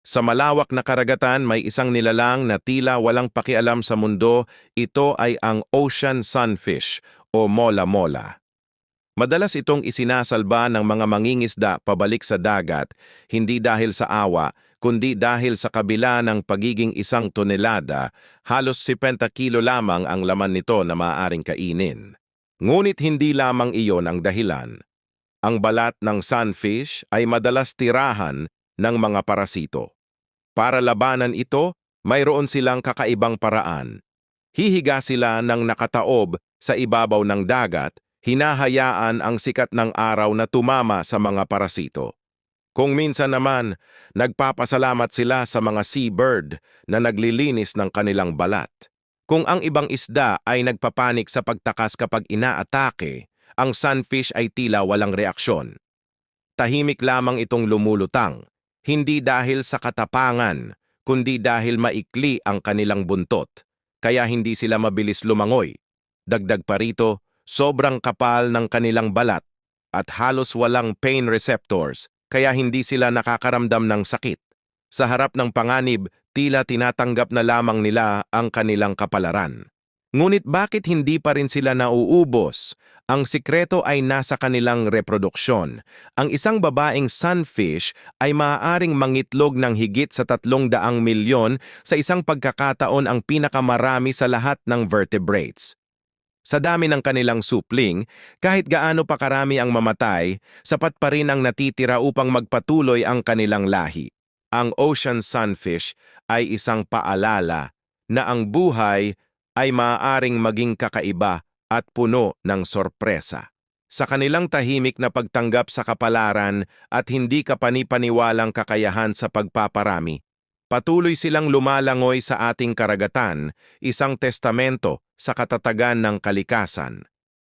Sa malawak na karagatan, may isang nilalang na tila walang pakialam sa mundo. Ito ay ang ocean sunfish o mola-mola. Madalas itong isinasalba ng mga mangingisda pabalik sa dagat, hindi dahil sa awa, kundi dahil sa kabila ng pagiging 1 tonelada, halos 70 kilo lamang ang laman nito na maaaring kainin. Ngunit hindi lamang iyon ang dahilan. Ang balat ng sunfish ay madalas tirahan ng mga parasito. Para labanan ito, mayroon silang kakaibang paraan. Hihiga sila ng nakataob sa ibabaw ng dagat, hinahayaan ang sikat ng araw na tumama sa mga parasito. Kung minsan naman, nagpapasalamat sila sa mga seabird na naglilinis ng kanilang balat. Kung ang ibang isda ay nagpapanik sa pagtakas kapag inaatake, ang sunfish ay tila walang reaksyon. Tahimik lamang itong lumulutang, hindi dahil sa katapangan, kundi dahil maikli ang kanilang buntot, kaya hindi sila mabilis lumangoy. Dagdag pa rito, sobrang kapal ng kanilang balat at halos walang pain receptors, kaya hindi sila nakakaramdam ng sakit. Sa harap ng panganib, tila tinatanggap na lamang nila ang kanilang kapalaran. Ngunit bakit hindi pa rin sila nauubos? Ang sikreto ay nasa kanilang reproduksyon. Ang isang babaeng sunfish ay maaaring mangitlog ng higit sa 300 milyon sa isang pagkakataon, ang pinakamarami sa lahat ng vertebrates. Sa dami ng kanilang supling, kahit gaano pa karami ang mamatay, sapat pa rin ang natitira upang magpatuloy ang kanilang lahi. Ang ocean sunfish ay isang paalala na ang buhay ay maaaring maging kakaiba at puno ng sorpresa. Sa kanilang tahimik na pagtanggap sa kapalaran at hindi kapanipaniwalang kakayahan sa pagpaparami, patuloy silang lumalangoy sa ating karagatan, isang testamento sa katatagan ng kalikasan.